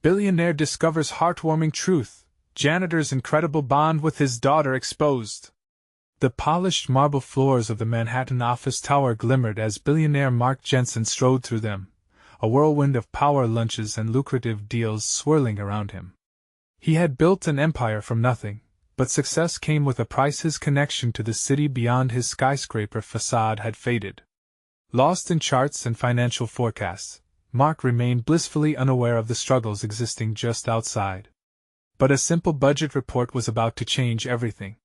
Billionaire discovers heartwarming truth, Janitor's incredible bond with his daughter exposed. The polished marble floors of the Manhattan office tower glimmered as billionaire Mark Jensen strode through them, a whirlwind of power lunches and lucrative deals swirling around him. He had built an empire from nothing, but success came with a price. His connection to the city beyond his skyscraper facade had faded. Lost in charts and financial forecasts, Mark remained blissfully unaware of the struggles existing just outside. But a simple budget report was about to change everything.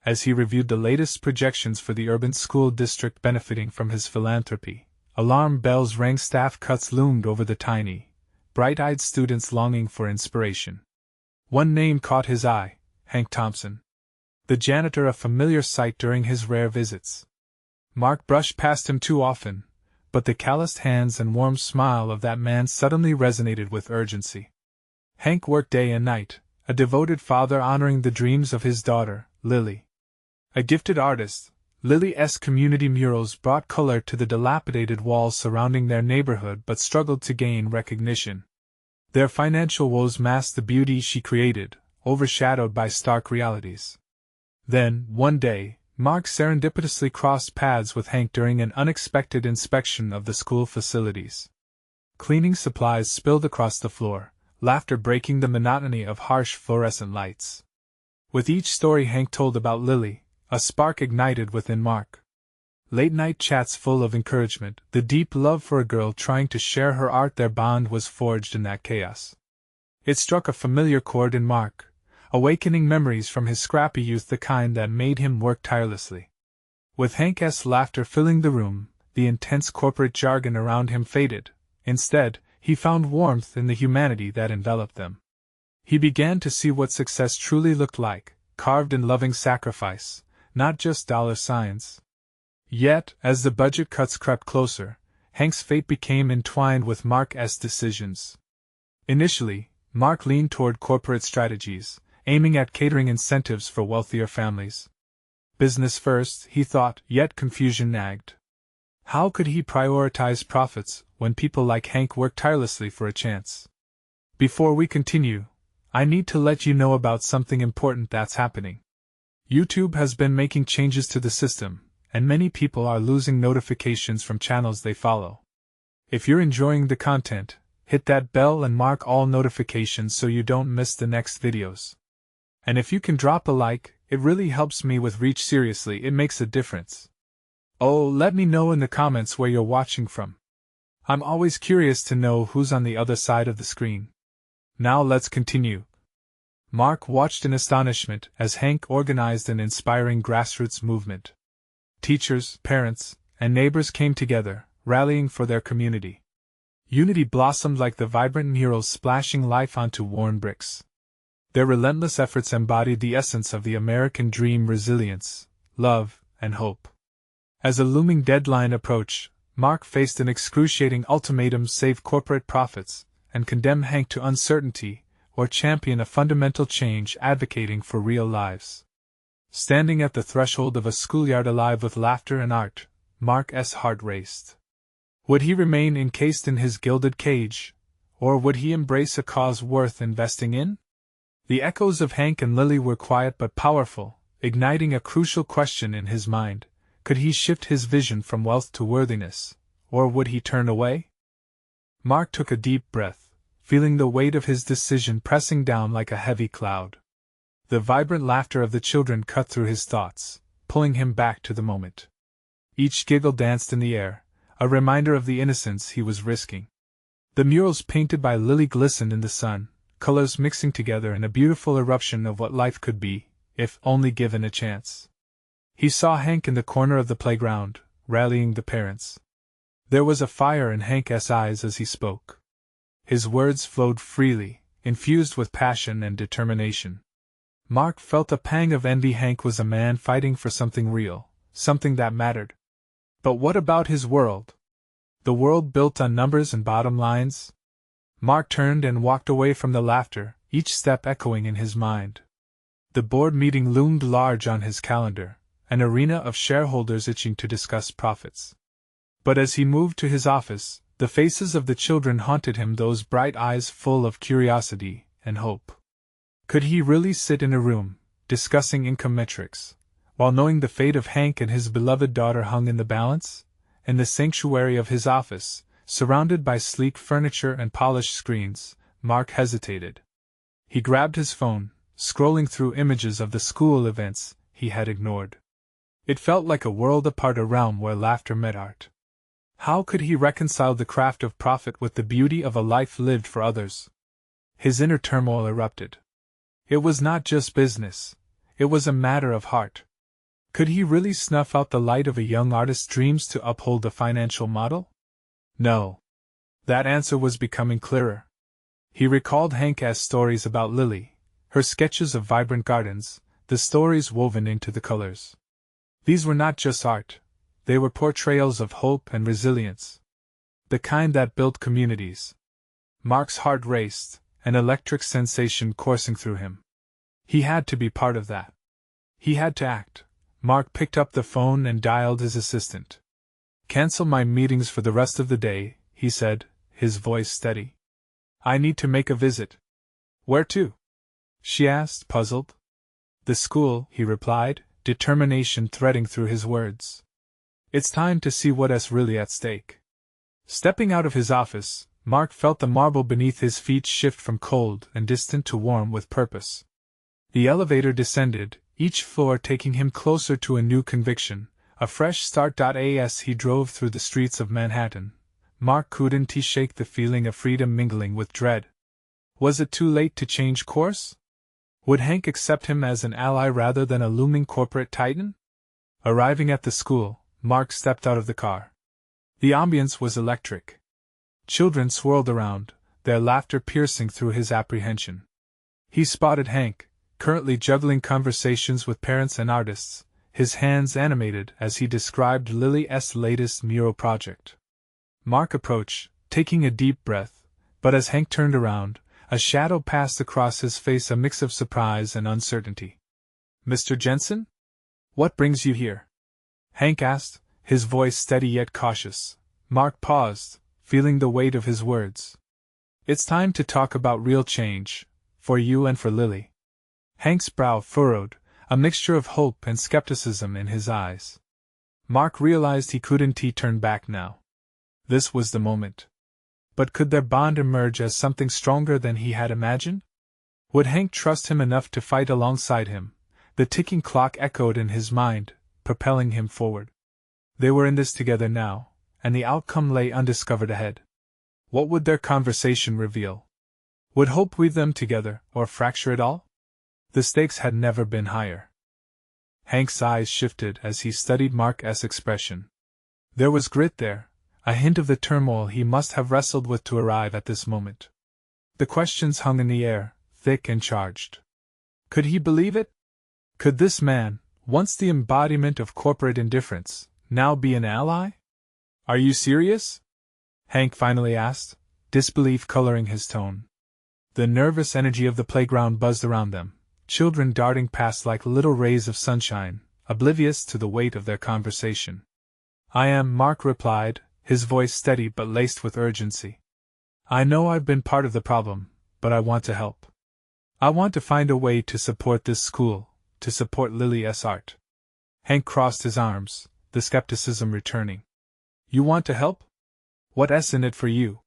As he reviewed the latest projections for the urban school district benefiting from his philanthropy, alarm bells rang. Staff cuts loomed over the tiny, bright-eyed students longing for inspiration. One name caught his eye: Hank Thompson. The janitor, a familiar sight during his rare visits. Mark brushed past him too often, but the calloused hands and warm smile of that man suddenly resonated with urgency. Hank worked day and night, a devoted father honoring the dreams of his daughter, Lily. A gifted artist, Lily's community murals brought color to the dilapidated walls surrounding their neighborhood but struggled to gain recognition. Their financial woes masked the beauty she created, overshadowed by stark realities. Then, one day, Mark serendipitously crossed paths with Hank during an unexpected inspection of the school facilities. Cleaning supplies spilled across the floor, laughter breaking the monotony of harsh fluorescent lights. With each story Hank told about Lily, a spark ignited within Mark. Late-night chats full of encouragement, the deep love for a girl trying to share her art. Their bond was forged in that chaos. It struck a familiar chord in Mark, awakening memories from his scrappy youth, the kind that made him work tirelessly. With Hank's laughter filling the room, the intense corporate jargon around him faded. Instead, he found warmth in the humanity that enveloped them. He began to see what success truly looked like, carved in loving sacrifice, not just dollar signs. Yet, as the budget cuts crept closer, Hank's fate became entwined with Mark's decisions. Initially, Mark leaned toward corporate strategies, aiming at catering incentives for wealthier families. Business first, he thought, yet confusion nagged. How could he prioritize profits when people like Hank worked tirelessly for a chance? Before we continue, I need to let you know about something important that's happening. YouTube has been making changes to the system, and many people are losing notifications from channels they follow. If you're enjoying the content, hit that bell and mark all notifications so you don't miss the next videos. And if you can drop a like, it really helps me with reach. Seriously, it makes a difference. Oh, let me know in the comments where you're watching from. I'm always curious to know who's on the other side of the screen. Now let's continue. Mark watched in astonishment as Hank organized an inspiring grassroots movement. Teachers, parents, and neighbors came together, rallying for their community. Unity blossomed like the vibrant murals splashing life onto worn bricks. Their relentless efforts embodied the essence of the American dream: resilience, love, and hope. As a looming deadline approached, Mark faced an excruciating ultimatum: save corporate profits, and condemn Hank to uncertainty, or champion a fundamental change advocating for real lives. Standing at the threshold of a schoolyard alive with laughter and art, Mark's heart raced. Would he remain encased in his gilded cage, or would he embrace a cause worth investing in? The echoes of Hank and Lily were quiet but powerful, igniting a crucial question in his mind: could he shift his vision from wealth to worthiness, or would he turn away? Mark took a deep breath, feeling the weight of his decision pressing down like a heavy cloud. The vibrant laughter of the children cut through his thoughts, pulling him back to the moment. Each giggle danced in the air, a reminder of the innocence he was risking. The murals painted by Lily glistened in the sun, colors mixing together in a beautiful eruption of what life could be, if only given a chance. He saw Hank in the corner of the playground, rallying the parents. There was a fire in Hank's eyes as he spoke. His words flowed freely, infused with passion and determination. Mark felt a pang of envy. Hank was a man fighting for something real, something that mattered. But what about his world? The world built on numbers and bottom lines? Mark turned and walked away from the laughter, each step echoing in his mind. The board meeting loomed large on his calendar, an arena of shareholders itching to discuss profits. But as he moved to his office, The faces of the children haunted him, those bright eyes full of curiosity and hope. Could he really sit in a room, discussing income metrics, while knowing the fate of Hank and his beloved daughter hung in the balance? In the sanctuary of his office, surrounded by sleek furniture and polished screens, Mark hesitated. He grabbed his phone, scrolling through images of the school events he had ignored. It felt like a world apart, a realm where laughter met art. How could he reconcile the craft of profit with the beauty of a life lived for others? His inner turmoil erupted. It was not just business, it was a matter of heart. Could he really snuff out the light of a young artist's dreams to uphold the financial model? No. That answer was becoming clearer. He recalled Hanka's stories about Lily, her sketches of vibrant gardens, the stories woven into the colors. These were not just art, they were portrayals of hope and resilience. The kind that built communities. Mark's heart raced, an electric sensation coursing through him. He had to be part of that. He had to act. Mark picked up the phone and dialed his assistant. "Cancel my meetings for the rest of the day," he said, his voice steady. "I need to make a visit." "Where to?" she asked, puzzled. "The school," he replied, determination threading through his words. "It's time to see what's really at stake." Stepping out of his office, Mark felt the marble beneath his feet shift from cold and distant to warm with purpose. The elevator descended, each floor taking him closer to a new conviction, a fresh start. As he drove through the streets of Manhattan, Mark couldn't shake the feeling of freedom mingling with dread. Was it too late to change course? Would Hank accept him as an ally rather than a looming corporate titan? Arriving at the school, Mark stepped out of the car. The ambience was electric. Children swirled around, their laughter piercing through his apprehension. He spotted Hank, currently juggling conversations with parents and artists, his hands animated as he described Lily's latest mural project. Mark approached, taking a deep breath, but as Hank turned around, a shadow passed across his face, a mix of surprise and uncertainty. "Mr. Jensen? What brings you here?" Hank asked, his voice steady yet cautious. Mark paused, feeling the weight of his words. "It's time to talk about real change, for you and for Lily." Hank's brow furrowed, a mixture of hope and skepticism in his eyes. Mark realized he couldn't turn back now. This was the moment. But could their bond emerge as something stronger than he had imagined? Would Hank trust him enough to fight alongside him? The ticking clock echoed in his mind, propelling him forward. They were in this together now, and the outcome lay undiscovered ahead. What would their conversation reveal? Would hope weave them together, or fracture it all? The stakes had never been higher. Hank's eyes shifted as he studied Mark's expression. There was grit there, a hint of the turmoil he must have wrestled with to arrive at this moment. The questions hung in the air, thick and charged. Could he believe it? Could this man, once the embodiment of corporate indifference, now be an ally? "Are you serious?" Hank finally asked, disbelief coloring his tone. The nervous energy of the playground buzzed around them, children darting past like little rays of sunshine, oblivious to the weight of their conversation. "I am," Mark replied, his voice steady but laced with urgency. "I know I've been part of the problem, but I want to help. I want to find a way to support this school, to support Lily's art." Hank crossed his arms, the skepticism returning. "You want to help? What's in it for you?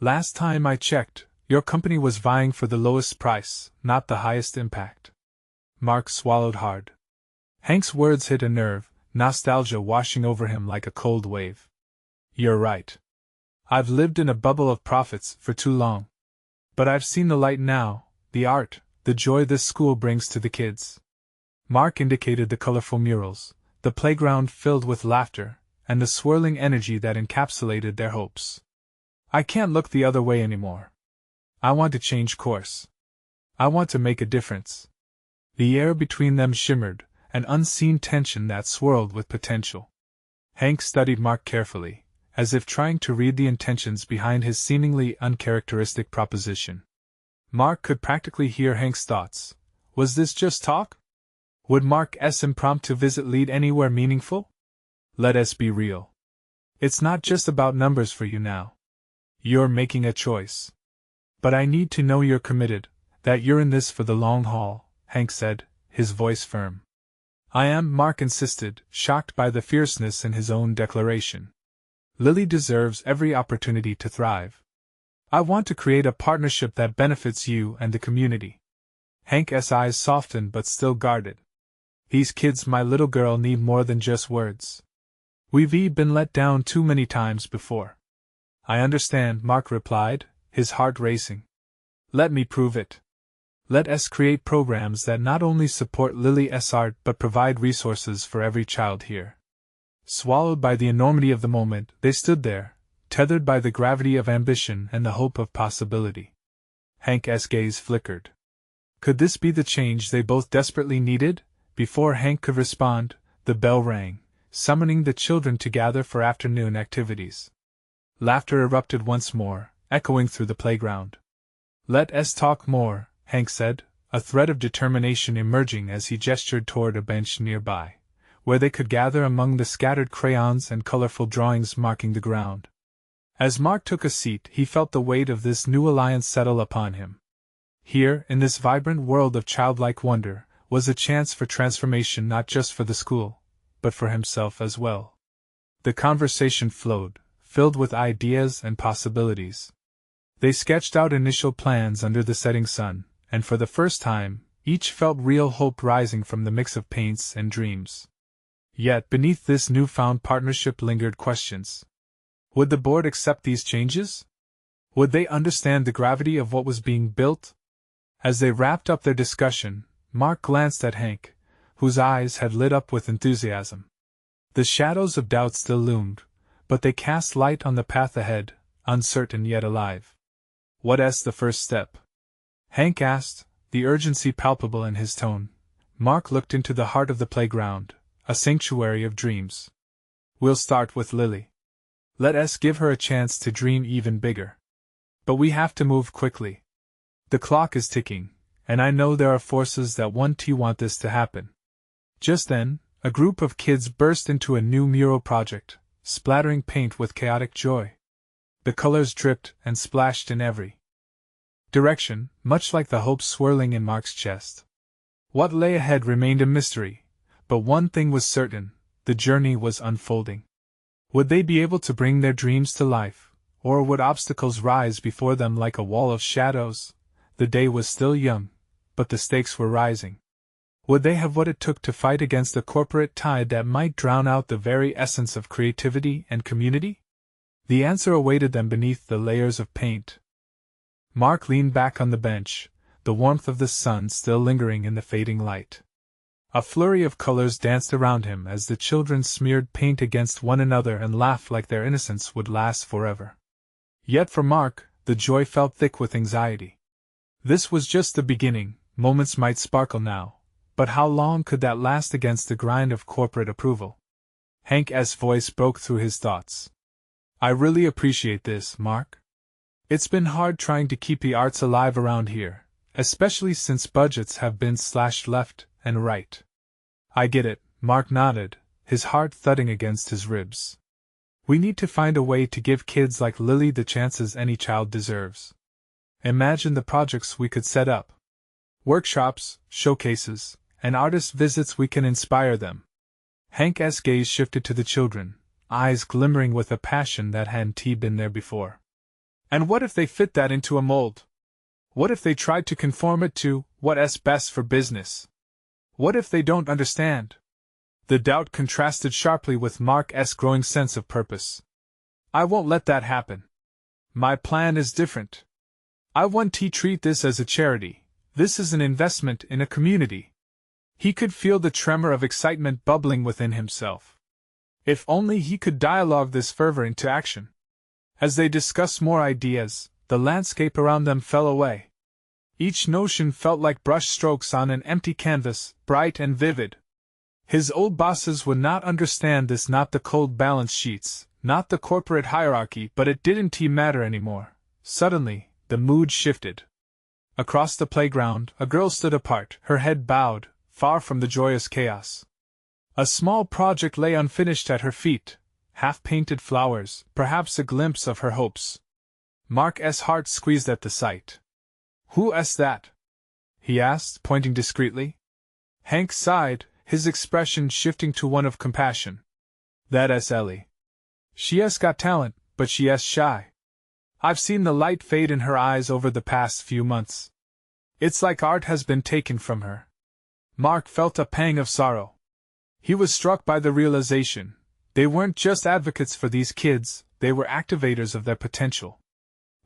Last time I checked, your company was vying for the lowest price, not the highest impact." Mark swallowed hard. Hank's words hit a nerve, nostalgia washing over him like a cold wave. "You're right. I've lived in a bubble of profits for too long. But I've seen the light now, the art, the joy this school brings to the kids." Mark indicated the colorful murals, the playground filled with laughter, and the swirling energy that encapsulated their hopes. "I can't look the other way anymore. I want to change course. I want to make a difference." The air between them shimmered, an unseen tension that swirled with potential. Hank studied Mark carefully, as if trying to read the intentions behind his seemingly uncharacteristic proposition. Mark could practically hear Hank's thoughts. Was this just talk? Would Mark's impromptu visit lead anywhere meaningful? Let us be real. It's not just about numbers for you now. You're making a choice. But I need to know you're committed, that you're in this for the long haul, Hank said, his voice firm. I am, Mark insisted, shocked by the fierceness in his own declaration. Lily deserves every opportunity to thrive. I want to create a partnership that benefits you and the community. Hank's eyes softened but still guarded. These kids, my little girl, need more than just words. We've been let down too many times before. I understand, Mark replied, his heart racing. Let me prove it. Let us create programs that not only support Lily's art but provide resources for every child here. Swallowed by the enormity of the moment, they stood there, tethered by the gravity of ambition and the hope of possibility. Hank's gaze flickered. Could this be the change they both desperately needed? Before Hank could respond, the bell rang, summoning the children to gather for afternoon activities. Laughter erupted once more, echoing through the playground. Let us talk more, Hank said, a thread of determination emerging as he gestured toward a bench nearby, where they could gather among the scattered crayons and colorful drawings marking the ground. As Mark took a seat, he felt the weight of this new alliance settle upon him. Here, in this vibrant world of childlike wonder, was a chance for transformation not just for the school, but for himself as well. The conversation flowed, filled with ideas and possibilities. They sketched out initial plans under the setting sun, and for the first time, each felt real hope rising from the mix of paints and dreams. Yet beneath this newfound partnership lingered questions. Would the board accept these changes? Would they understand the gravity of what was being built? As they wrapped up their discussion, Mark glanced at Hank, whose eyes had lit up with enthusiasm. The shadows of doubt still loomed, but they cast light on the path ahead, uncertain yet alive. What's the first step? Hank asked, the urgency palpable in his tone. Mark looked into the heart of the playground, a sanctuary of dreams. We'll start with Lily. Let us give her a chance to dream even bigger. But we have to move quickly. The clock is ticking, and I know there are forces that want this to happen. Just then, a group of kids burst into a new mural project, splattering paint with chaotic joy. The colors dripped and splashed in every direction, much like the hopes swirling in Mark's chest. What lay ahead remained a mystery, but one thing was certain, the journey was unfolding. Would they be able to bring their dreams to life, or would obstacles rise before them like a wall of shadows? The day was still young, but the stakes were rising. Would they have what it took to fight against the corporate tide that might drown out the very essence of creativity and community? The answer awaited them beneath the layers of paint. Mark leaned back on the bench, the warmth of the sun still lingering in the fading light. A flurry of colors danced around him as the children smeared paint against one another and laughed like their innocence would last forever. Yet for Mark, the joy felt thick with anxiety. This was just the beginning. Moments might sparkle now, but how long could that last against the grind of corporate approval? Hank's voice broke through his thoughts. I really appreciate this, Mark. It's been hard trying to keep the arts alive around here, especially since budgets have been slashed left and right. I get it, Mark nodded, his heart thudding against his ribs. We need to find a way to give kids like Lily the chances any child deserves. Imagine the projects we could set up. Workshops, showcases, and artist visits. We can inspire them. Hank's gaze shifted to the children, eyes glimmering with a passion that hadn't been there before. And what if they fit that into a mold? What if they tried to conform it to what's best for business? What if they don't understand? The doubt contrasted sharply with Mark's growing sense of purpose. I won't let that happen. My plan is different. I want to treat this as a charity. This is an investment in a community. He could feel the tremor of excitement bubbling within himself. If only he could dialogue this fervor into action. As they discussed more ideas, the landscape around them fell away. Each notion felt like brush strokes on an empty canvas, bright and vivid. His old bosses would not understand this, not the cold balance sheets, not the corporate hierarchy, but it didn't matter anymore. Suddenly, the mood shifted. Across the playground, a girl stood apart, her head bowed, far from the joyous chaos. A small project lay unfinished at her feet, half-painted flowers, perhaps a glimpse of her hopes. Mark's heart squeezed at the sight. Who's that? He asked, pointing discreetly. Hank sighed, his expression shifting to one of compassion. That's Ellie. She's got talent, but she's shy. I've seen the light fade in her eyes over the past few months. It's like art has been taken from her. Mark felt a pang of sorrow. He was struck by the realization. They weren't just advocates for these kids, they were activators of their potential.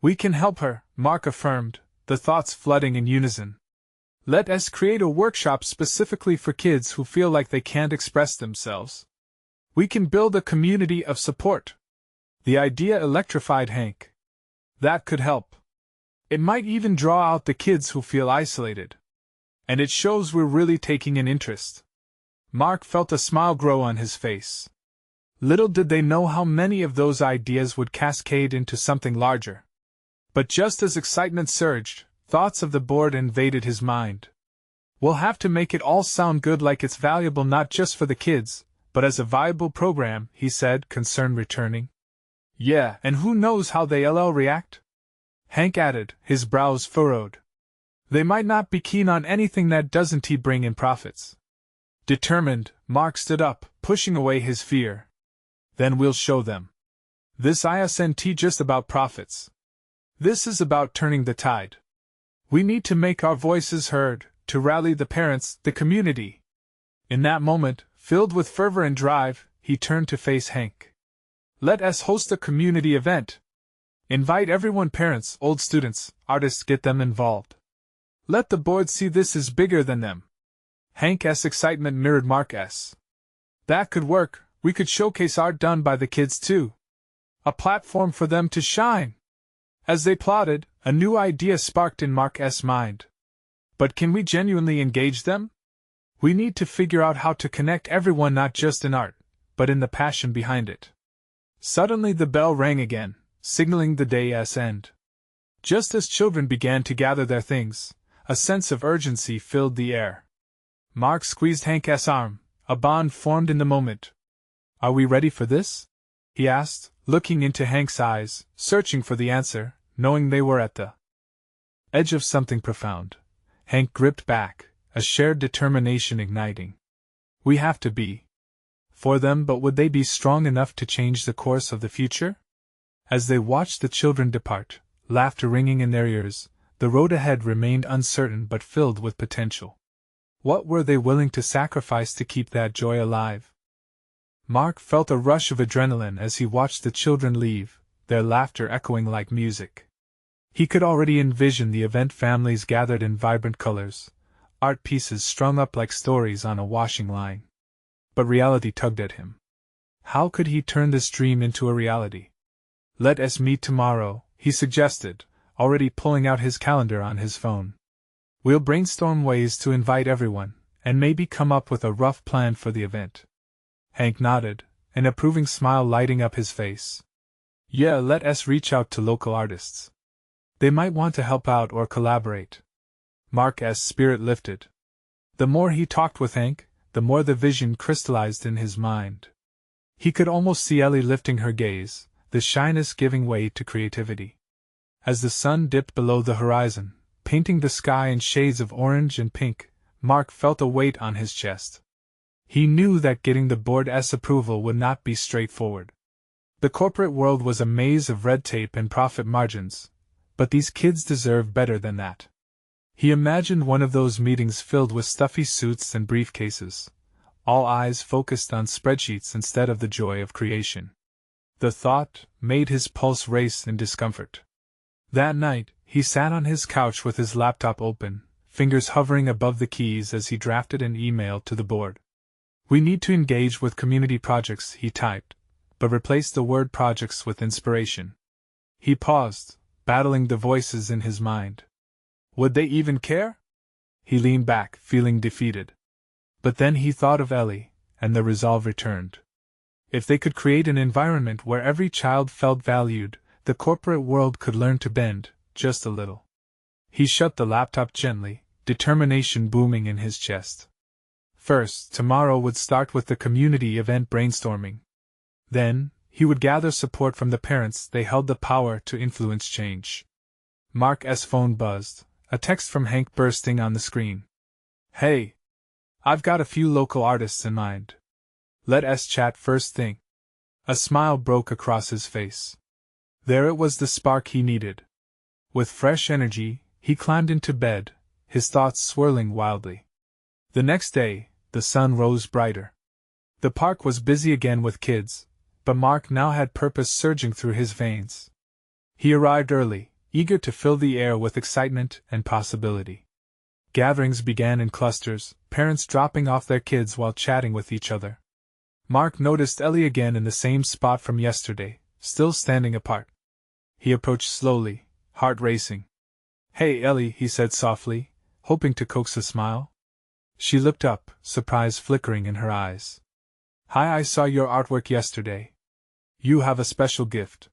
We can help her, Mark affirmed, the thoughts flooding in unison. Let us create a workshop specifically for kids who feel like they can't express themselves. We can build a community of support. The idea electrified Hank. That could help. It might even draw out the kids who feel isolated. And it shows we're really taking an interest. Mark felt a smile grow on his face. Little did they know how many of those ideas would cascade into something larger. But just as excitement surged, thoughts of the board invaded his mind. We'll have to make it all sound good, like it's valuable not just for the kids, but as a viable program, he said, concern returning. Yeah, and who knows how they'll react? Hank added, his brows furrowed. They might not be keen on anything that doesn't bring in profits. Determined, Mark stood up, pushing away his fear. Then we'll show them. This isn't just about profits. This is about turning the tide. We need to make our voices heard, to rally the parents, the community. In that moment, filled with fervor and drive, he turned to face Hank. Let us host a community event. Invite everyone, parents, old students, artists, get them involved. Let the board see this is bigger than them. Hank's excitement mirrored Mark's. That could work, we could showcase art done by the kids too. A platform for them to shine. As they plotted, a new idea sparked in Mark's mind. But can we genuinely engage them? We need to figure out how to connect everyone, not just in art, but in the passion behind it. Suddenly the bell rang again, signaling the day's end. Just as children began to gather their things, a sense of urgency filled the air. Mark squeezed Hank's arm, a bond formed in the moment. Are we ready for this? He asked, looking into Hank's eyes, searching for the answer, knowing they were at the edge of something profound. Hank gripped back, a shared determination igniting. We have to be for them, but would they be strong enough to change the course of the future? As they watched the children depart, laughter ringing in their ears, the road ahead remained uncertain but filled with potential. What were they willing to sacrifice to keep that joy alive? Mark felt a rush of adrenaline as he watched the children leave, their laughter echoing like music. He could already envision the event, families gathered in vibrant colors, art pieces strung up like stories on a washing line. But reality tugged at him. How could he turn this dream into a reality? Let us meet tomorrow, he suggested, already pulling out his calendar on his phone. We'll brainstorm ways to invite everyone, and maybe come up with a rough plan for the event. Hank nodded, an approving smile lighting up his face. Yeah, let us reach out to local artists. They might want to help out or collaborate. Mark's spirit lifted. The more he talked with Hank, the more the vision crystallized in his mind. He could almost see Ellie lifting her gaze, the shyness giving way to creativity. As the sun dipped below the horizon, painting the sky in shades of orange and pink, Mark felt a weight on his chest. He knew that getting the board's approval would not be straightforward. The corporate world was a maze of red tape and profit margins, but these kids deserved better than that. He imagined one of those meetings filled with stuffy suits and briefcases, all eyes focused on spreadsheets instead of the joy of creation. The thought made his pulse race in discomfort. That night, he sat on his couch with his laptop open, fingers hovering above the keys as he drafted an email to the board. We need to engage with community projects, he typed, but replaced the word projects with inspiration. He paused, battling the voices in his mind. Would they even care? He leaned back, feeling defeated. But then he thought of Ellie, and the resolve returned. If they could create an environment where every child felt valued, the corporate world could learn to bend, just a little. He shut the laptop gently, determination booming in his chest. First, tomorrow would start with the community event brainstorming. Then, he would gather support from the parents. They held the power to influence change. Mark's phone buzzed, a text from Hank bursting on the screen. "Hey! I've got a few local artists in mind. Let's chat first thing." A smile broke across his face. There it was, the spark he needed. With fresh energy, he climbed into bed, his thoughts swirling wildly. The next day, the sun rose brighter. The park was busy again with kids, but Mark now had purpose surging through his veins. He arrived early, eager to fill the air with excitement and possibility. Gatherings began in clusters, parents dropping off their kids while chatting with each other. Mark noticed Ellie again in the same spot from yesterday, still standing apart. He approached slowly, heart racing. "Hey, Ellie," he said softly, hoping to coax a smile. She looked up, surprise flickering in her eyes. "Hi, I saw your artwork yesterday. You have a special gift."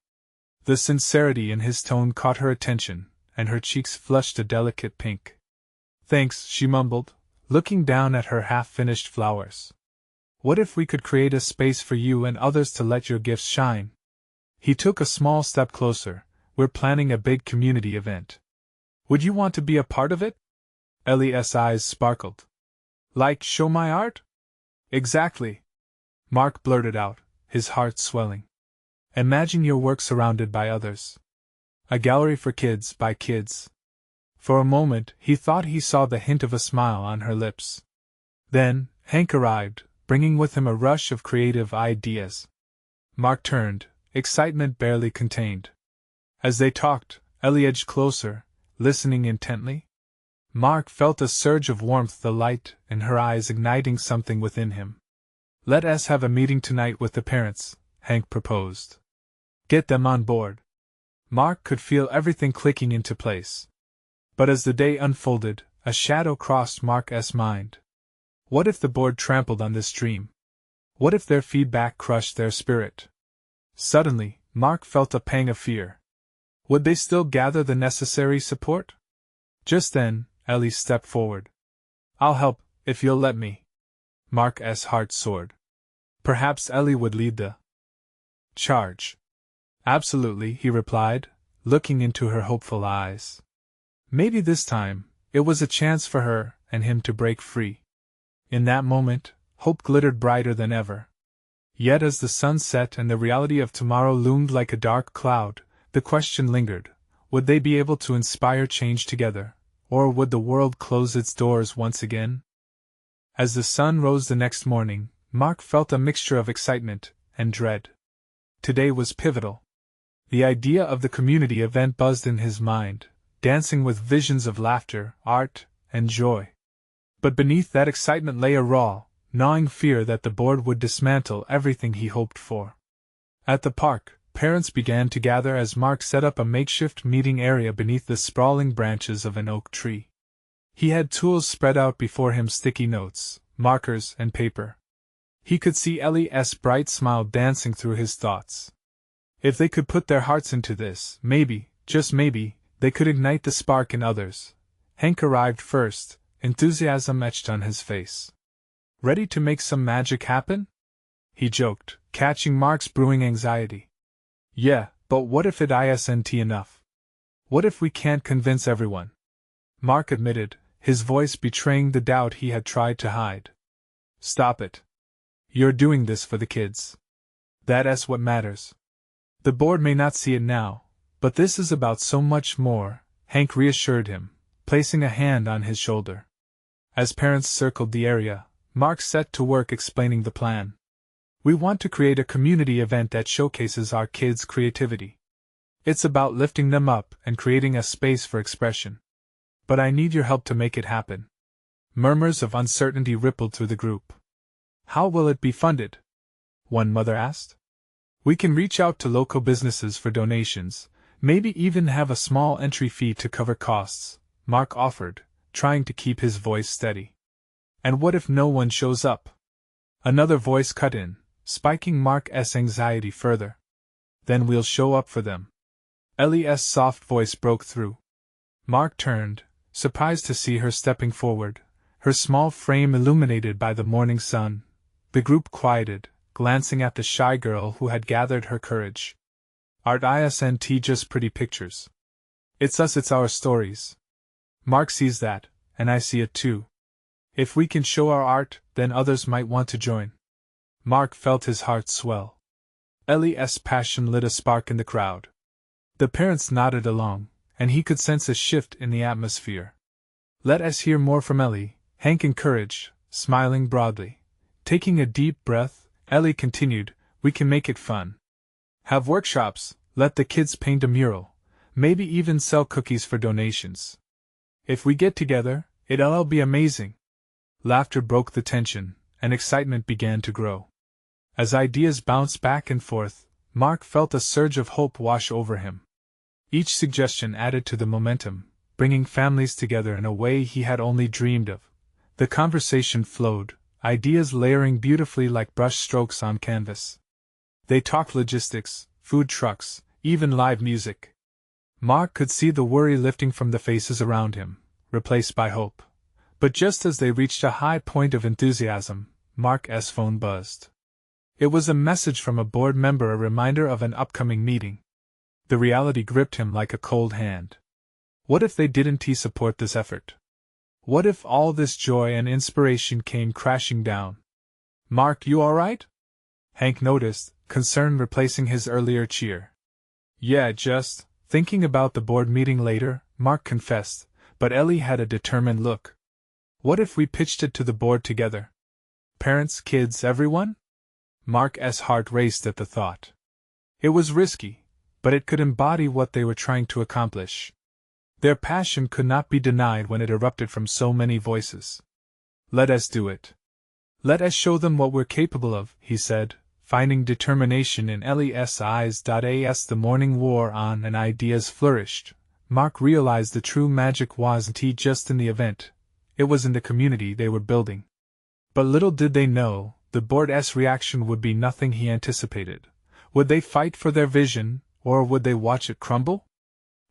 The sincerity in his tone caught her attention, and her cheeks flushed a delicate pink. "Thanks," she mumbled, looking down at her half-finished flowers. "What if we could create a space for you and others to let your gifts shine?" He took a small step closer. "We're planning a big community event. Would you want to be a part of it?" Ellie's eyes sparkled. "Like show my art?" "Exactly," Mark blurted out, his heart swelling. "Imagine your work surrounded by others. A gallery for kids by kids." For a moment, he thought he saw the hint of a smile on her lips. Then, Hank arrived, bringing with him a rush of creative ideas. Mark turned, excitement barely contained. As they talked, Ellie edged closer, listening intently. Mark felt a surge of warmth, the light in her eyes igniting something within him. "Let's have a meeting tonight with the parents," Hank proposed. "Get them on board." Mark could feel everything clicking into place. But as the day unfolded, a shadow crossed Mark's mind. What if the board trampled on this dream? What if their feedback crushed their spirit? Suddenly, Mark felt a pang of fear. Would they still gather the necessary support? Just then, Ellie stepped forward. "I'll help, if you'll let me." Mark's heart soared. Perhaps Ellie would lead the charge. "Absolutely," he replied, looking into her hopeful eyes. Maybe this time, it was a chance for her and him to break free. In that moment, hope glittered brighter than ever. Yet as the sun set and the reality of tomorrow loomed like a dark cloud, the question lingered: would they be able to inspire change together, or would the world close its doors once again? As the sun rose the next morning, Mark felt a mixture of excitement and dread. Today was pivotal. The idea of the community event buzzed in his mind, dancing with visions of laughter, art, and joy. But beneath that excitement lay a raw, gnawing fear that the board would dismantle everything he hoped for. At the park, parents began to gather as Mark set up a makeshift meeting area beneath the sprawling branches of an oak tree. He had tools spread out before him: sticky notes, markers, and paper. He could see Ellie's bright smile dancing through his thoughts. If they could put their hearts into this, maybe, just maybe, they could ignite the spark in others. Hank arrived first, enthusiasm etched on his face. "Ready to make some magic happen?" he joked, catching Mark's brewing anxiety. "Yeah, but what if it isn't enough? What if we can't convince everyone?" Mark admitted, his voice betraying the doubt he had tried to hide. "Stop it. You're doing this for the kids. That's what matters. The board may not see it now, but this is about so much more," Hank reassured him, placing a hand on his shoulder. As parents circled the area, Mark set to work explaining the plan. "We want to create a community event that showcases our kids' creativity. It's about lifting them up and creating a space for expression. But I need your help to make it happen." Murmurs of uncertainty rippled through the group. "How will it be funded?" one mother asked. "We can reach out to local businesses for donations, maybe even have a small entry fee to cover costs," Mark offered, trying to keep his voice steady. "And what if no one shows up?" Another voice cut in, spiking Mark's anxiety further. "Then we'll show up for them." Ellie's soft voice broke through. Mark turned, surprised to see her stepping forward, her small frame illuminated by the morning sun. The group quieted, glancing at the shy girl who had gathered her courage. Art isn't just pretty pictures. It's us, it's our stories. Mark sees that, and I see it too. If we can show our art, then others might want to join. Mark felt his heart swell. Ellie's passion lit a spark in the crowd. The parents nodded along, and he could sense a shift in the atmosphere. Let us hear more from Ellie, Hank encouraged, smiling broadly. Taking a deep breath, Ellie continued, we can make it fun. Have workshops, let the kids paint a mural, maybe even sell cookies for donations. If we get together, it'll be amazing. Laughter broke the tension, and excitement began to grow. As ideas bounced back and forth, Mark felt a surge of hope wash over him. Each suggestion added to the momentum, bringing families together in a way he had only dreamed of. The conversation flowed, ideas layering beautifully like brush strokes on canvas. They talked logistics, food trucks, even live music. Mark could see the worry lifting from the faces around him, replaced by hope. But just as they reached a high point of enthusiasm, Mark's phone buzzed. It was a message from a board member, a reminder of an upcoming meeting. The reality gripped him like a cold hand. What if they didn't support this effort? What if all this joy and inspiration came crashing down? Mark, you alright? Hank noticed, concern replacing his earlier cheer. Yeah, just thinking about the board meeting later, Mark confessed, but Ellie had a determined look. What if we pitched it to the board together? Parents, kids, everyone? Mark's heart raced at the thought. It was risky, but it could embody what they were trying to accomplish. Their passion could not be denied when it erupted from so many voices. Let us do it. Let us show them what we're capable of, he said, finding determination in Ellie's eyes. As the morning wore on and ideas flourished, Mark realized the true magic wasn't just in the event, it was in the community they were building. But little did they know, the board's reaction would be nothing he anticipated. Would they fight for their vision, or would they watch it crumble?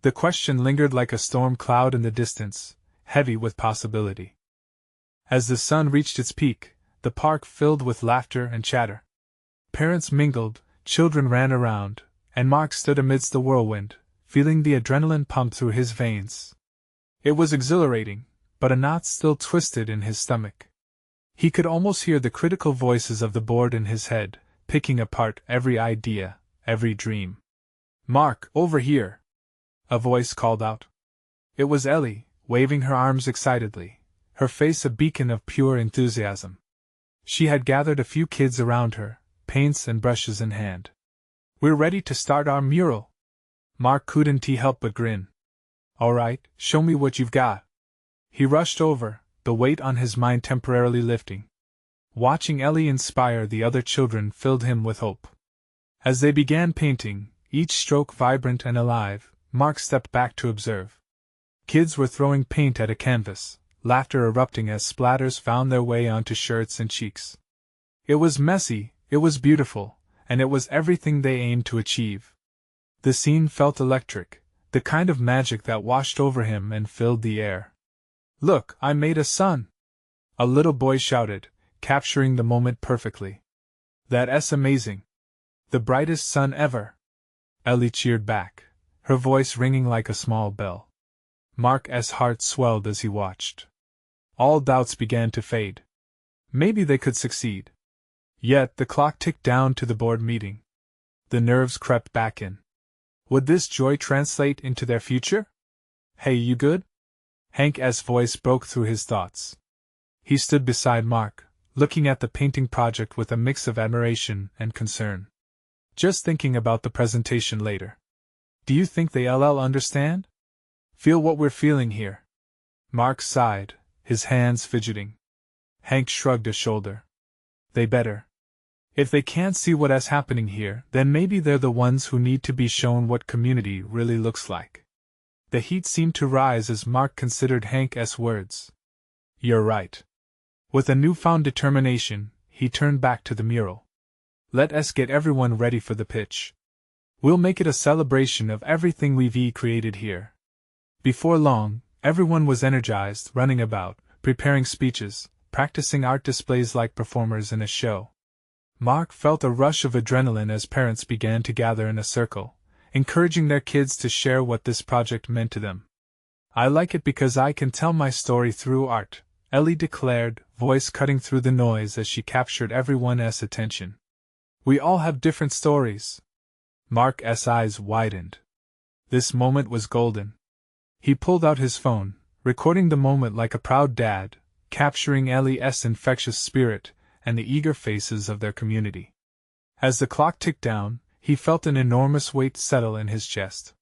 The question lingered like a storm cloud in the distance, heavy with possibility. As the sun reached its peak, the park filled with laughter and chatter. Parents mingled, children ran around, and Mark stood amidst the whirlwind, feeling the adrenaline pump through his veins. It was exhilarating, but a knot still twisted in his stomach. He could almost hear the critical voices of the board in his head, picking apart every idea, every dream. Mark, over here! A voice called out. It was Ellie, waving her arms excitedly, her face a beacon of pure enthusiasm. She had gathered a few kids around her, paints and brushes in hand. We're ready to start our mural. Mark couldn't help but grin. All right, show me what you've got. He rushed over, the weight on his mind temporarily lifting. Watching Ellie inspire the other children filled him with hope. As they began painting, each stroke vibrant and alive, Mark stepped back to observe. Kids were throwing paint at a canvas, laughter erupting as splatters found their way onto shirts and cheeks. It was messy, it was beautiful, and it was everything they aimed to achieve. The scene felt electric, the kind of magic that washed over him and filled the air. Look, I made a sun! A little boy shouted, capturing the moment perfectly. That's amazing! The brightest sun ever! Ellie cheered back, her voice ringing like a small bell. Mark's heart swelled as he watched. All doubts began to fade. Maybe they could succeed. Yet the clock ticked down to the board meeting. The nerves crept back in. Would this joy translate into their future? Hey, you good? Hank's voice broke through his thoughts. He stood beside Mark, looking at the painting project with a mix of admiration and concern. Just thinking about the presentation later. Do you think they'll understand? Feel what we're feeling here. Mark sighed, his hands fidgeting. Hank shrugged a shoulder. They better. If they can't see what's happening here, then maybe they're the ones who need to be shown what community really looks like. The heat seemed to rise as Mark considered Hank's words. You're right. With a newfound determination, he turned back to the mural. Let us get everyone ready for the pitch. We'll make it a celebration of everything we've created here. Before long, everyone was energized, running about, preparing speeches, practicing art displays like performers in a show. Mark felt a rush of adrenaline as parents began to gather in a circle, encouraging their kids to share what this project meant to them. I like it because I can tell my story through art, Ellie declared, voice cutting through the noise as she captured everyone's attention. We all have different stories. Mark's eyes widened. This moment was golden. He pulled out his phone, recording the moment like a proud dad, capturing Ellie's infectious spirit and the eager faces of their community. As the clock ticked down, he felt an enormous weight settle in his chest.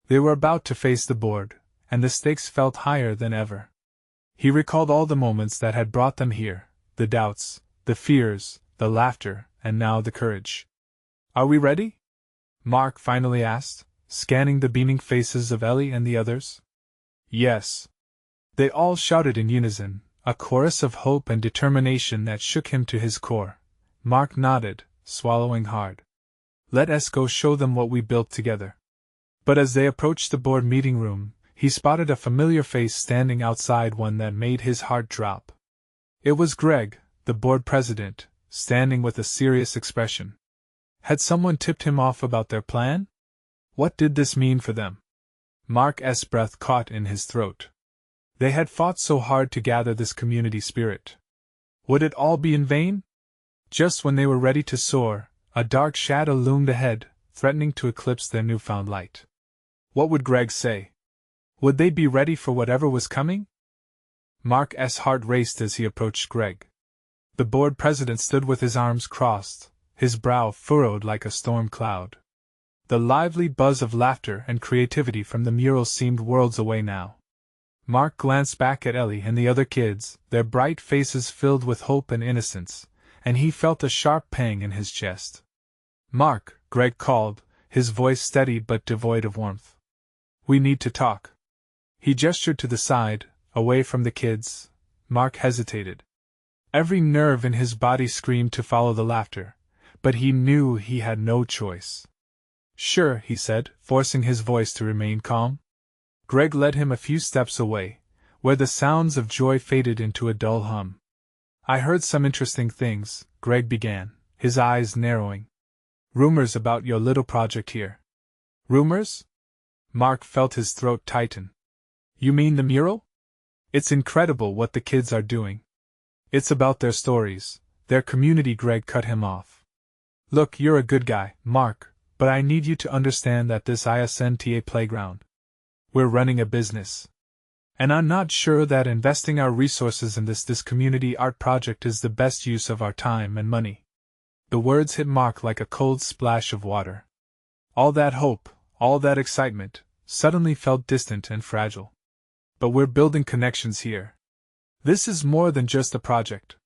They were about to face the board, and the stakes felt higher than ever. He recalled all the moments that had brought them here, the doubts, the fears, the laughter, and now the courage. Are we ready? Mark finally asked, scanning the beaming faces of Ellie and the others. Yes. They all shouted in unison, a chorus of hope and determination that shook him to his core. Mark nodded, swallowing hard. Let us go show them what we built together. But as they approached the board meeting room, he spotted a familiar face standing outside, one that made his heart drop. It was Greg, the board president, standing with a serious expression. Had someone tipped him off about their plan? What did this mean for them? Mark's breath caught in his throat. They had fought so hard to gather this community spirit. Would it all be in vain? Just when they were ready to soar, a dark shadow loomed ahead, threatening to eclipse their newfound light. What would Greg say? Would they be ready for whatever was coming? Mark's heart raced as he approached Greg. The board president stood with his arms crossed, his brow furrowed like a storm cloud. The lively buzz of laughter and creativity from the mural seemed worlds away now. Mark glanced back at Ellie and the other kids, their bright faces filled with hope and innocence, and he felt a sharp pang in his chest. Mark, Greg called, his voice steady but devoid of warmth. We need to talk. He gestured to the side, away from the kids. Mark hesitated. Every nerve in his body screamed to follow the laughter, but he knew he had no choice. Sure, he said, forcing his voice to remain calm. Greg led him a few steps away, where the sounds of joy faded into a dull hum. I heard some interesting things, Greg began, his eyes narrowing. Rumors about your little project here. Rumors? Mark felt his throat tighten. You mean the mural? It's incredible what the kids are doing. It's about their stories, their community. Greg cut him off. Look, you're a good guy, Mark, but I need you to understand that this isn't a playground. We're running a business. And I'm not sure that investing our resources in this community art project is the best use of our time and money. The words hit Mark like a cold splash of water. All that hope, all that excitement, suddenly felt distant and fragile. But we're building connections here. This is more than just a project.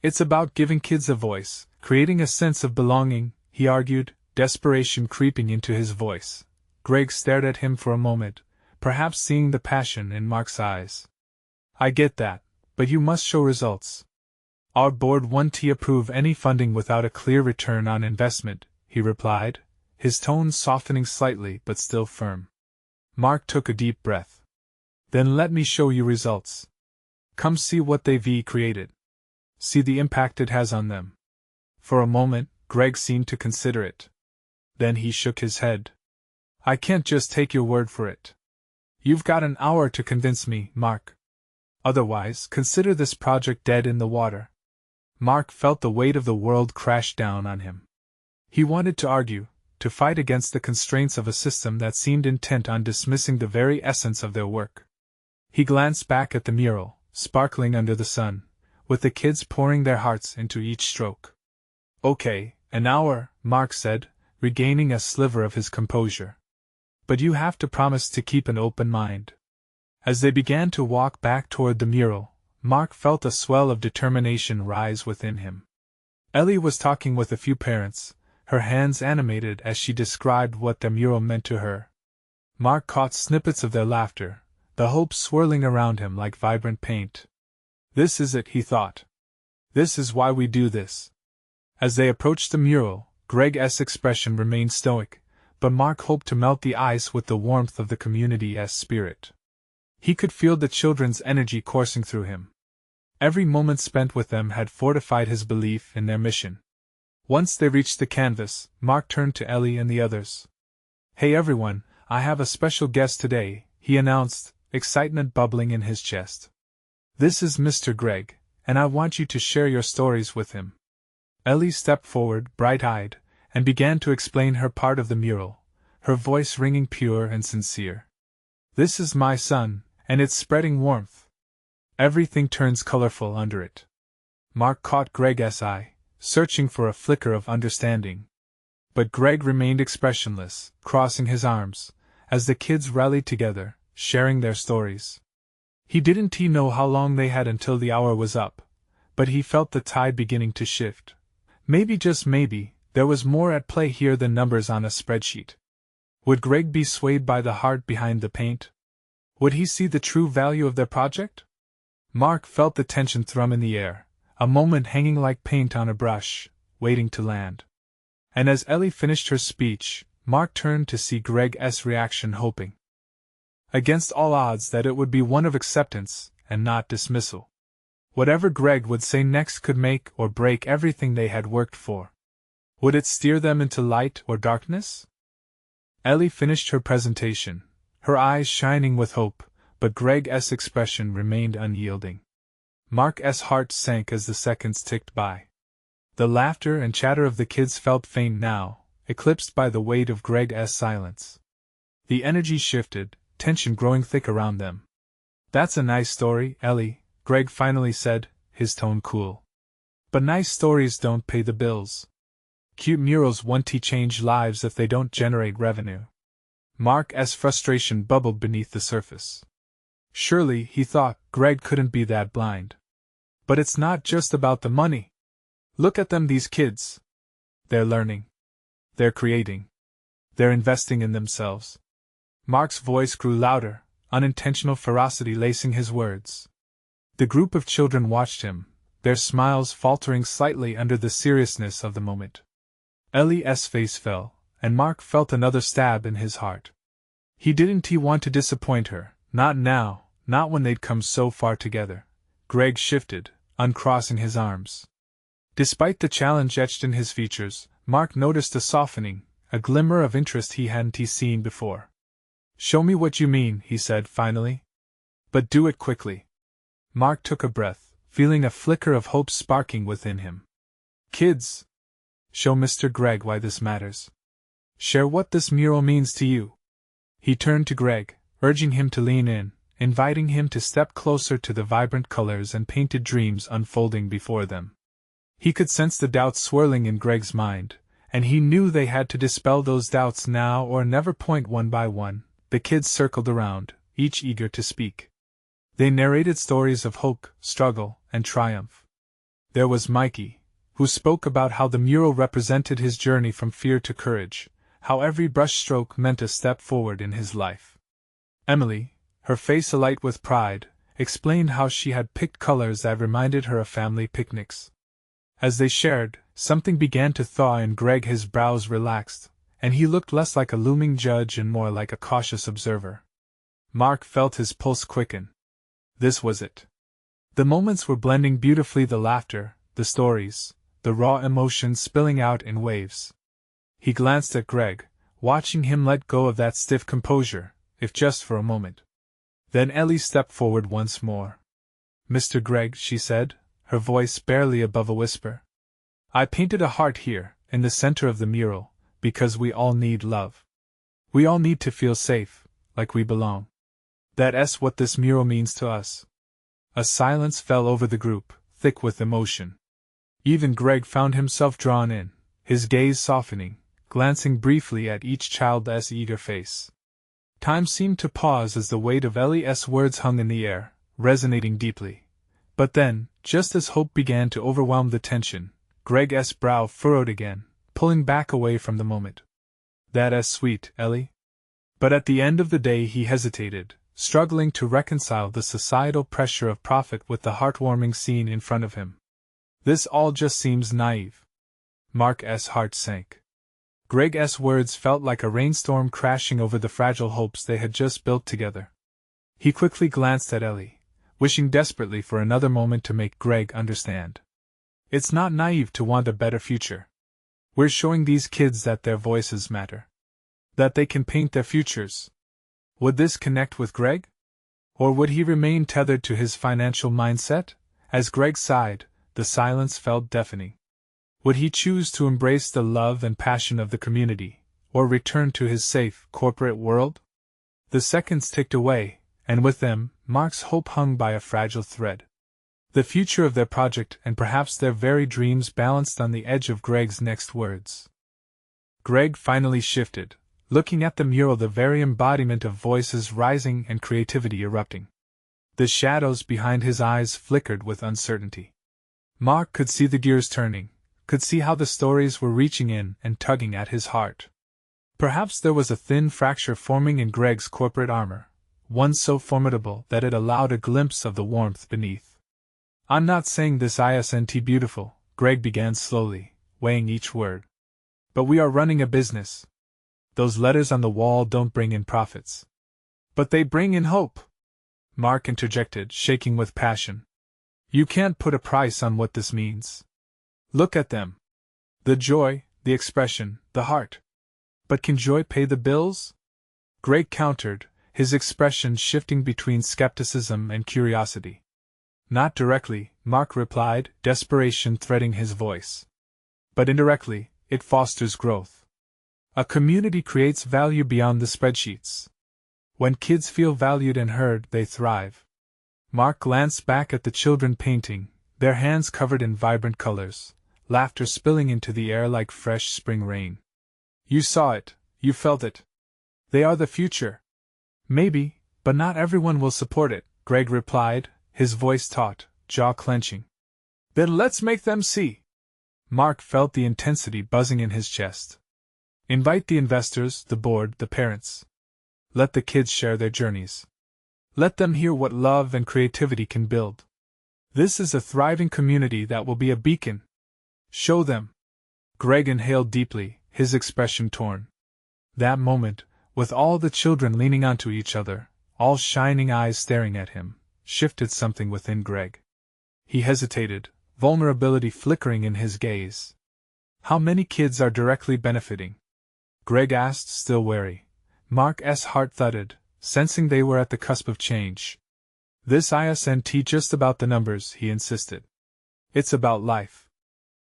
It's about giving kids a voice, creating a sense of belonging, he argued, desperation creeping into his voice. Greg stared at him for a moment, perhaps seeing the passion in Mark's eyes. I get that, but you must show results. Our board won't approve any funding without a clear return on investment, he replied, his tone softening slightly but still firm. Mark took a deep breath. Then let me show you results. Come see what they've created. See the impact it has on them. For a moment, Greg seemed to consider it. Then he shook his head. I can't just take your word for it. You've got an hour to convince me, Mark. Otherwise, consider this project dead in the water. Mark felt the weight of the world crash down on him. He wanted to argue, to fight against the constraints of a system that seemed intent on dismissing the very essence of their work. He glanced back at the mural, sparkling under the sun, with the kids pouring their hearts into each stroke. Okay, an hour, Mark said, regaining a sliver of his composure. But you have to promise to keep an open mind. As they began to walk back toward the mural, Mark felt a swell of determination rise within him. Ellie was talking with a few parents, her hands animated as she described what their mural meant to her. Mark caught snippets of their laughter, the hope swirling around him like vibrant paint. This is it, he thought. This is why we do this. As they approached the mural, Greg's expression remained stoic, but Mark hoped to melt the ice with the warmth of the community's spirit. He could feel the children's energy coursing through him. Every moment spent with them had fortified his belief in their mission. Once they reached the canvas, Mark turned to Ellie and the others. "Hey everyone, I have a special guest today," he announced, excitement bubbling in his chest. "This is Mr. Greg, and I want you to share your stories with him." Ellie stepped forward, bright-eyed, and began to explain her part of the mural, her voice ringing pure and sincere. "This is my son, and it's spreading warmth. Everything turns colorful under it." Mark caught Greg's eye, searching for a flicker of understanding. But Greg remained expressionless, crossing his arms, as the kids rallied together, sharing their stories. He didn't know how long they had until the hour was up, but he felt the tide beginning to shift. Maybe, just maybe, there was more at play here than numbers on a spreadsheet. Would Greg be swayed by the heart behind the paint? Would he see the true value of their project? Mark felt the tension thrum in the air, a moment hanging like paint on a brush, waiting to land. And as Ellie finished her speech, Mark turned to see Greg's reaction, hoping against all odds that it would be one of acceptance, and not dismissal. Whatever Greg would say next could make or break everything they had worked for. Would it steer them into light or darkness? Ellie finished her presentation, her eyes shining with hope, but Greg's expression remained unyielding. Mark's heart sank as the seconds ticked by. The laughter and chatter of the kids felt faint now, eclipsed by the weight of Greg's silence. The energy shifted, tension growing thick around them. "That's a nice story, Ellie," Greg finally said, his tone cool. "But nice stories don't pay the bills. Cute murals won't change lives if they don't generate revenue." Mark's frustration bubbled beneath the surface. Surely, he thought, Greg couldn't be that blind. But it's not just about the money. Look at them, these kids. They're learning. They're creating. They're investing in themselves. Mark's voice grew louder, unintentional ferocity lacing his words. The group of children watched him, their smiles faltering slightly under the seriousness of the moment. Ellie's face fell, and Mark felt another stab in his heart. He didn't want to disappoint her, not now, not when they'd come so far together. Greg shifted, uncrossing his arms. Despite the challenge etched in his features, Mark noticed a softening, a glimmer of interest he hadn't seen before. "Show me what you mean," he said finally. "But do it quickly." Mark took a breath, feeling a flicker of hope sparking within him. "Kids, show Mr. Greg why this matters. Share what this mural means to you." He turned to Greg, urging him to lean in, inviting him to step closer to the vibrant colors and painted dreams unfolding before them. He could sense the doubts swirling in Greg's mind, and he knew they had to dispel those doubts now or never. One by one, the kids circled around, each eager to speak. They narrated stories of hope, struggle, and triumph. There was Mikey, who spoke about how the mural represented his journey from fear to courage, how every brushstroke meant a step forward in his life. Emily, her face alight with pride, explained how she had picked colors that reminded her of family picnics. As they shared, something began to thaw in Greg. His brows relaxed, and he looked less like a looming judge and more like a cautious observer. Mark felt his pulse quicken. This was it. The moments were blending beautifully, the laughter, the stories, the raw emotions spilling out in waves. He glanced at Greg, watching him let go of that stiff composure, if just for a moment. Then Ellie stepped forward once more. "Mr. Greg," she said, her voice barely above a whisper. "I painted a heart here, in the center of the mural, because we all need love. We all need to feel safe, like we belong. That's what this mural means to us." A silence fell over the group, thick with emotion. Even Greg found himself drawn in, his gaze softening, glancing briefly at each child's eager face. Time seemed to pause as the weight of Ellie's words hung in the air, resonating deeply. But then, just as hope began to overwhelm the tension, Greg's brow furrowed again, pulling back away from the moment. "That's sweet, Ellie." But at the end of the day he hesitated, struggling to reconcile the societal pressure of profit with the heartwarming scene in front of him. "This all just seems naive." Mark's heart sank. Greg's words felt like a rainstorm crashing over the fragile hopes they had just built together. He quickly glanced at Ellie, wishing desperately for another moment to make Greg understand. "It's not naive to want a better future. We're showing these kids that their voices matter. That they can paint their futures. Would this connect with Greg? Or would he remain tethered to his financial mindset? As Greg sighed, the silence felt deafening. Would he choose to embrace the love and passion of the community, or return to his safe, corporate world? The seconds ticked away, and with them, Mark's hope hung by a fragile thread. The future of their project and perhaps their very dreams balanced on the edge of Greg's next words. Greg finally shifted, looking at the mural, the very embodiment of voices rising and creativity erupting. The shadows behind his eyes flickered with uncertainty. Mark could see the gears turning, could see how the stories were reaching in and tugging at his heart. Perhaps there was a thin fracture forming in Greg's corporate armor, one so formidable that it allowed a glimpse of the warmth beneath. "I'm not saying this isn't beautiful," Greg began slowly, weighing each word. "But we are running a business. Those letters on the wall don't bring in profits. But they bring in hope," Mark interjected, shaking with passion. "You can't put a price on what this means. Look at them. The joy, the expression, the heart. But can joy pay the bills?" Greg countered, his expression shifting between skepticism and curiosity. "Not directly," Mark replied, desperation threading his voice. "But indirectly, it fosters growth. A community creates value beyond the spreadsheets. When kids feel valued and heard, they thrive." Mark glanced back at the children painting, their hands covered in vibrant colors, laughter spilling into the air like fresh spring rain. "You saw it, you felt it. They are the future." "Maybe, but not everyone will support it," Greg replied, his voice taut, jaw clenching. "Then let's make them see." Mark felt the intensity buzzing in his chest. "Invite the investors, the board, the parents. Let the kids share their journeys. Let them hear what love and creativity can build. This is a thriving community that will be a beacon. Show them." Greg inhaled deeply, his expression torn. That moment, with all the children leaning onto each other, all shining eyes staring at him, shifted something within Greg. He hesitated, vulnerability flickering in his gaze. "How many kids are directly benefiting?" Greg asked, still wary. Mark's heart thudded, sensing they were at the cusp of change. "This isn't just about the numbers," he insisted. "It's about life.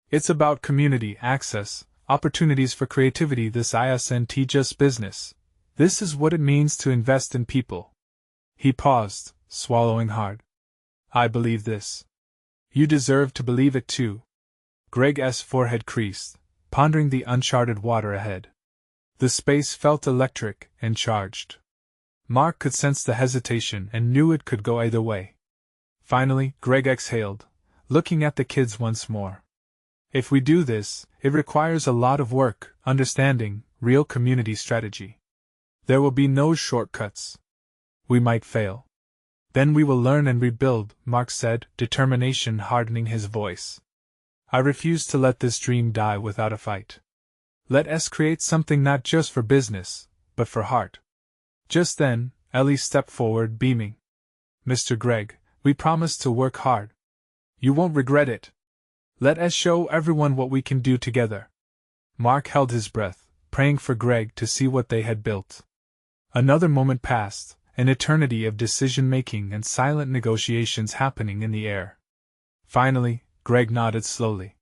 It's about community, access, opportunities for creativity. This isn't just business. This is what it means to invest in people." He paused, swallowing hard. "I believe this. You deserve to believe it too." Greg's forehead creased, pondering the uncharted water ahead. The space felt electric and charged. Mark could sense the hesitation and knew it could go either way. Finally, Greg exhaled, looking at the kids once more. "If we do this, it requires a lot of work, understanding, real community strategy. There will be no shortcuts. We might fail. Then we will learn and rebuild," Mark said, determination hardening his voice. "I refuse to let this dream die without a fight. Let us create something not just for business, but for heart." Just then, Ellie stepped forward, beaming. "Mr. Greg, we promise to work hard. You won't regret it. Let us show everyone what we can do together." Mark held his breath, praying for Greg to see what they had built. Another moment passed, an eternity of decision-making and silent negotiations happening in the air. Finally, Greg nodded slowly.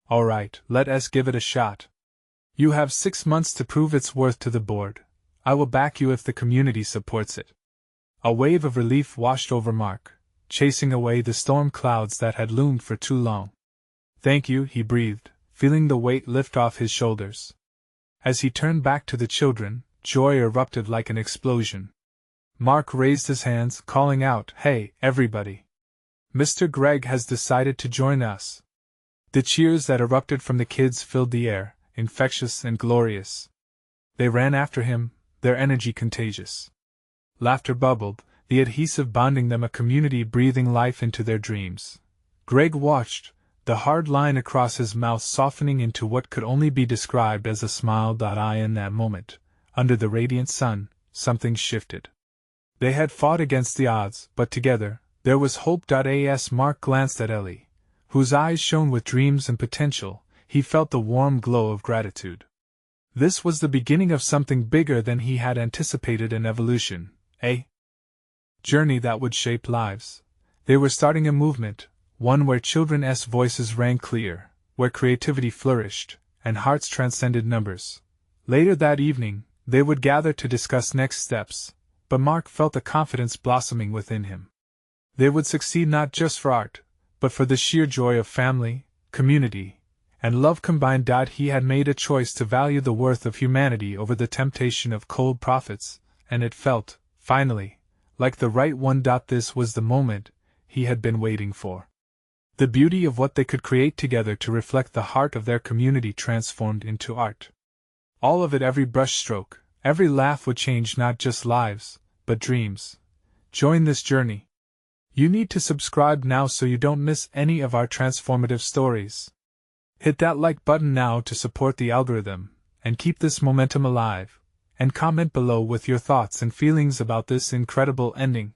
"All right, let us give it a shot. You have 6 months to prove its worth to the board. I will back you if the community supports it." A wave of relief washed over Mark, chasing away the storm clouds that had loomed for too long. "Thank you," he breathed, feeling the weight lift off his shoulders. As he turned back to the children, joy erupted like an explosion. Mark raised his hands, calling out, "Hey, everybody! Mr. Greg has decided to join us." The cheers that erupted from the kids filled the air, infectious and glorious. They ran after him, their energy contagious. Laughter bubbled, the adhesive bonding them, a community breathing life into their dreams. Greg watched, the hard line across his mouth softening into what could only be described as a smile. In that moment, under the radiant sun, something shifted. They had fought against the odds, but together, there was hope. As Mark glanced at Ellie, whose eyes shone with dreams and potential, he felt the warm glow of gratitude. This was the beginning of something bigger than he had anticipated, an evolution, a journey that would shape lives. They were starting a movement, one where children's voices rang clear, where creativity flourished, and hearts transcended numbers. Later that evening, they would gather to discuss next steps, but Mark felt the confidence blossoming within him. They would succeed not just for art, but for the sheer joy of family, community, and love combined. He had made a choice to value the worth of humanity over the temptation of cold profits, and it felt, finally, like the right one. This was the moment he had been waiting for. The beauty of what they could create together to reflect the heart of their community transformed into art. All of it, every brushstroke, every laugh would change not just lives, but dreams. Join this journey. You need to subscribe now so you don't miss any of our transformative stories. Hit that like button now to support the algorithm, and keep this momentum alive, and comment below with your thoughts and feelings about this incredible ending.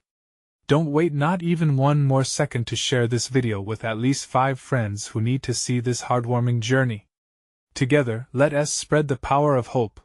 Don't wait not even one more second to share this video with at least 5 friends who need to see this heartwarming journey. Together, let us spread the power of hope,